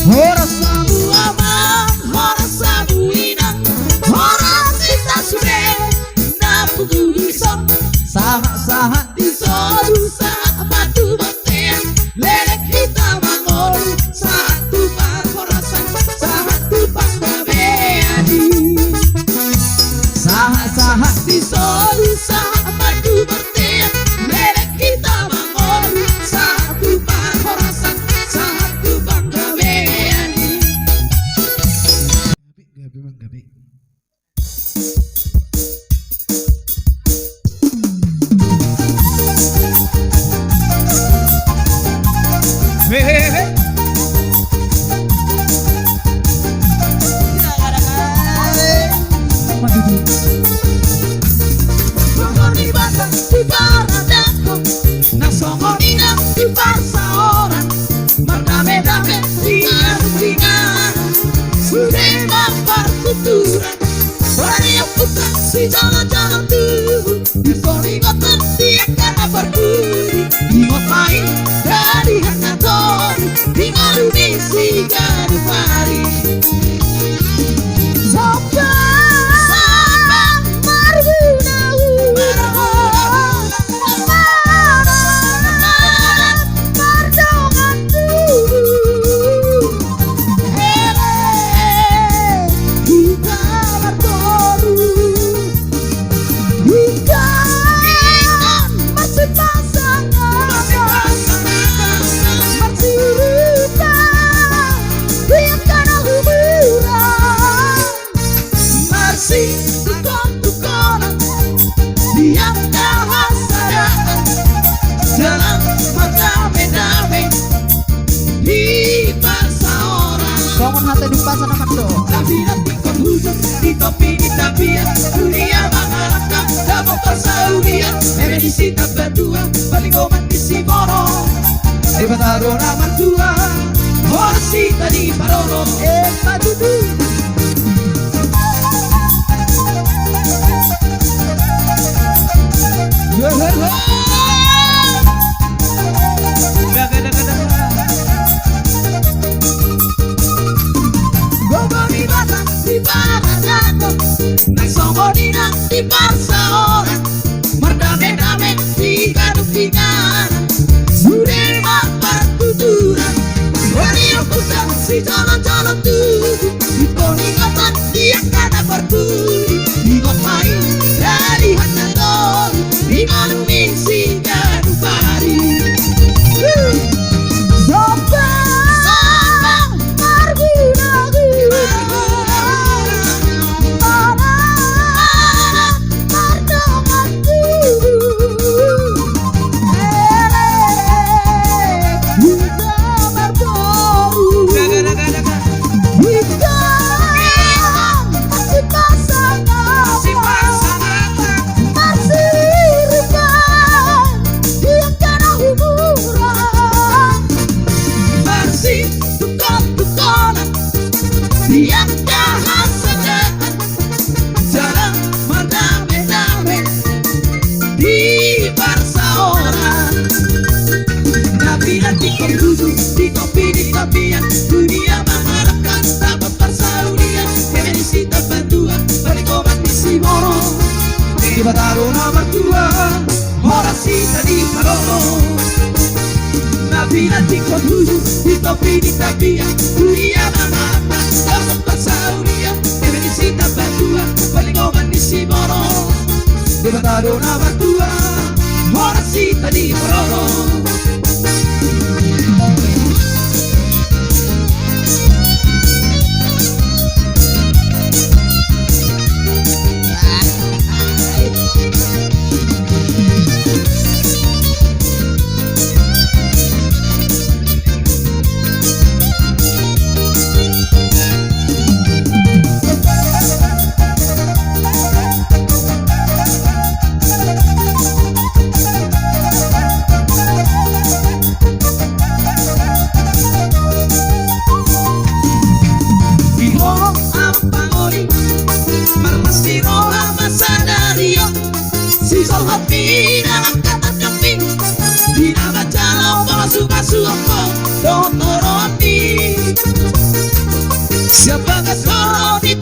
Ora sabu aman, ora sabu inang, ora sita sure, napu guison, saha di sodu saha batu batean, lelek kita mangol, satu par korasan, satu pas babeadi, saha di sodu saha batu batean, lelek kita mangol, satu par korasan, satu par babeadi. Gabi mang gabi. Hehehe. Songoni batang di baradako, na songoni na di barsa orang, merdame-dame ringan-ringan, sudah lapar kuturan, berani yang putar si jalan-jalan tubuh, di solingotan dia kena berduri, di ngopain dari hanaton, di ngaruni si gaduh pari. Songon hati di pasar amat do. Tapi nanti kon hujan di topi di tabiat, dunia mengharapkan damai persaudian. Di sita berdua balik komat di Simoro, di Bataro nama tua, orang sita di Parolo. Padudu. Gogoni batang di baradako, nang songoni nang di barsa orang, merdame-dame di gaduh-gaduhan, sudah lapar kuturan, berani yang putar si jalan-jalan tubuh, di koningatan dia kena berduri, di ngopain dari hanaton, di ngaruni si gaduh pari. Yang jahat saja, jarang merdame-dame di barsa orang. Tapi nanti kau duduk di topi di tabian, dunia mengharapkan dapat persaudian. Di sita berdua balik komat di Simoro, di Bataro nomor 2, orang sita di Parolo. Tapi nanti kau duduk di topi di tabian, dunia mengharapkan dapat persaudian. Di sita berdua balik komat di Simoro, di Bataro nomor 2, orang sita di Parolo.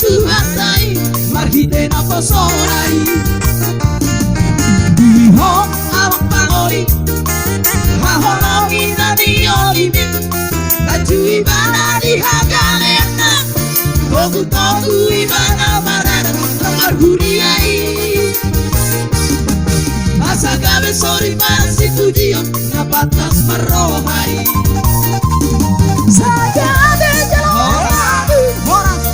tuhatai marhite na posorai Dihong awak pangori Hahonongi na diolimi Laju ibana dihagalena Toku ibana marana Marhuriai Asa gabe sori marasi tudio Na batas marohai Sagade jaloradu Horas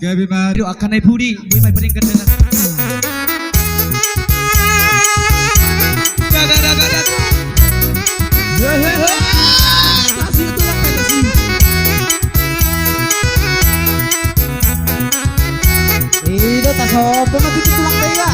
Gabi ma Rio akan naik budi Bui mai pening kendala Itu tak sopo mati tulang tega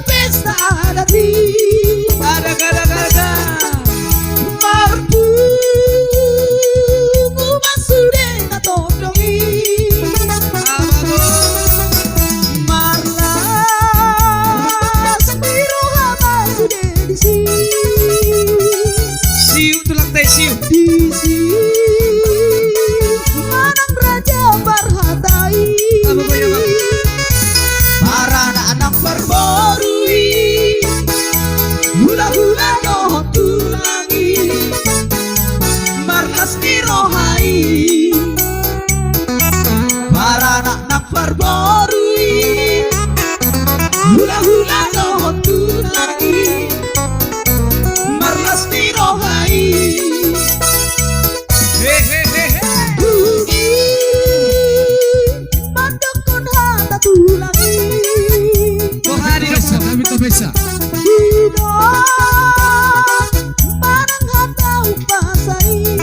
Pesta da ti rohai para anak nak perbarui hula-hula dohotun lagi marlas di rohai Budi mandokon hata tulagi Kohari bisa, kami tuh bisa. Hidup barang hata upasai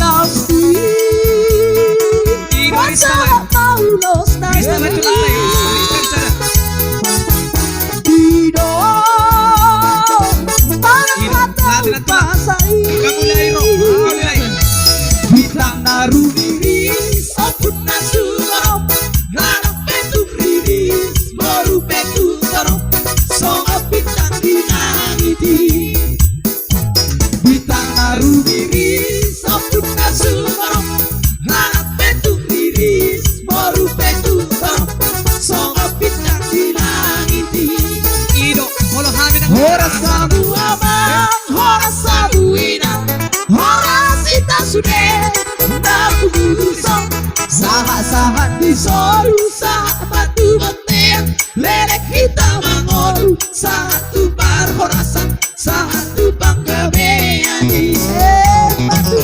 Lasti Wasa Paulos Krista Nari betul apa ya? Krista Hidup barang hata upasai mulai roh, mulai. Bintang naru diris Apun nasuro Harap petuk riris Baru petuk tarok Songa bintang dinangiti Bintang naru diris Apun nasuro Harap petuk riris Baru petuk tarok Songa bintang dinangiti Ido, kalau kami nak Hora sabu amang Hora sabu inang Hora sita sude Naku busong Sahat-sahat di soru Sahat batu beten Lelek kita mangoru Satu par horasan Satu bangga beani Batu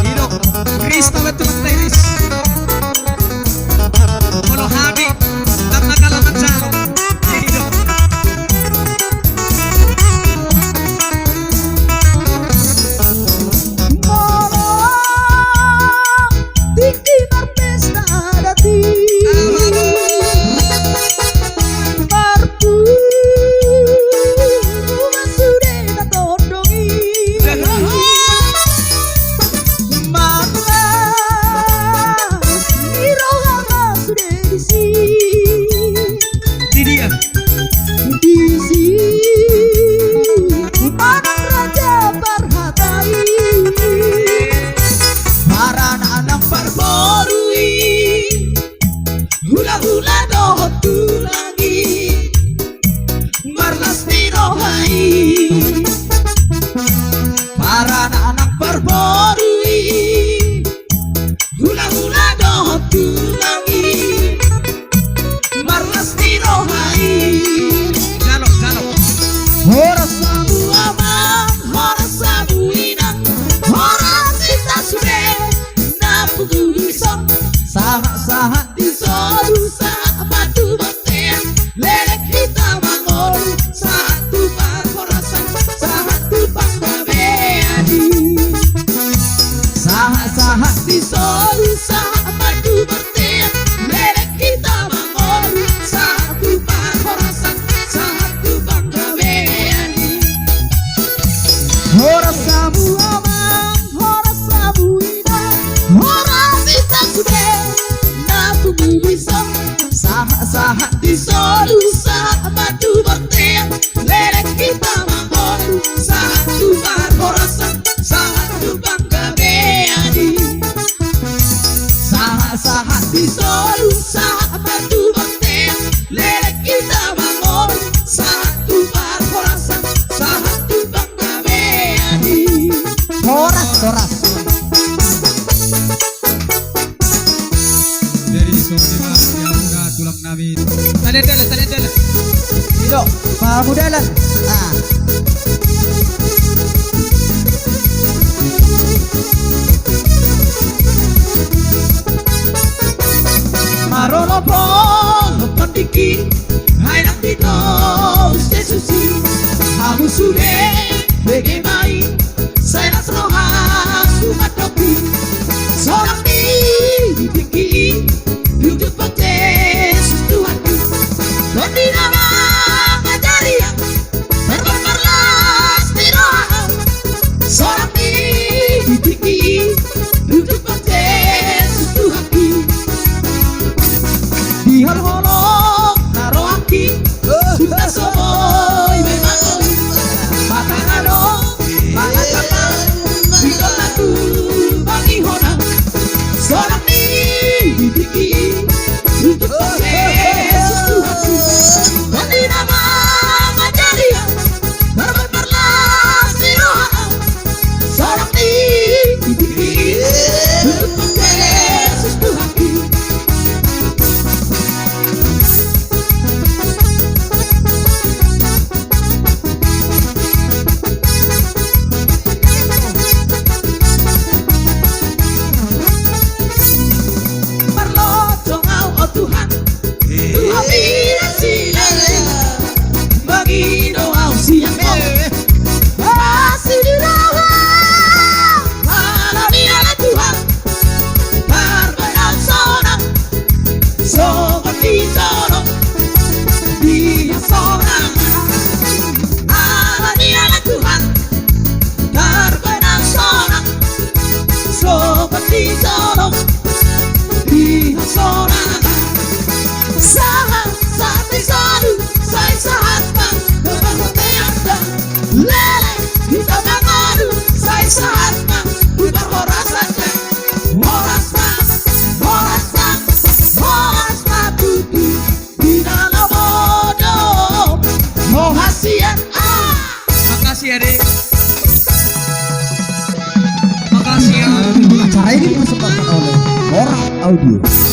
Ido, Krista betul tenis. Kalau kami tak nakalaman jalo. Ido. Tinggi berpesta dati Marpu Rumah sudah natodongi Mata Irohama sudah disi Di dia. Disi Anak raja berhatai para anak perbarui hula-hula dohotu lagi marlas di rohai para anak perbarui hula-hula dohotu lagi marlas di rohai Jalo, jalo. Hora sabu amang, hora sabu inang, hora sita sude, napugu isong, sahat-sahat di soru, sahat batu beten, lelek kita mangoru, satu par horasan, satu pangga beadi, sahat-sahat di soru, sahat batu beten, lelek kita mangoru, satu par horasan, satu pangga beadi. Hora sabu amang, hora sabu inang, hora sita sude, natu buwisong, sahat-sahat di soru, sahat batu beten, lelek kita mangoru, satu par horasan, satu bangga beadi. Sahat-sahat di soru, sahat batu beten, lelek kita mangoru, satu par horasan, satu bangga beadi. Horas. Dari Sonima yang muda tulang nabi. Tanya dala. Ido, pamudalan. Ah. Marolo polo pandiki, hai nak dito uste susi. Kamu sudah bagaimana? Saya nak serohan sumat topi. Seorang di tinggi, duduk pakai suatu hati. Don di nama ngajari yang berberlas di rohan. Seorang di tinggi, duduk pakai suatu hati. Di hal-hal naroaki, sudah semua pesona Sahat sati sadu Sai sahat bang Lepas hoteanda Lele Kita mengadu Sai sahat bang Lepas horas aja Horas bang Horas bang Horas bang Tutu Dinala bodoh Mohasian Makasih adik. Makasih ya. Acara ini dipersembahkan oleh Moral Audio.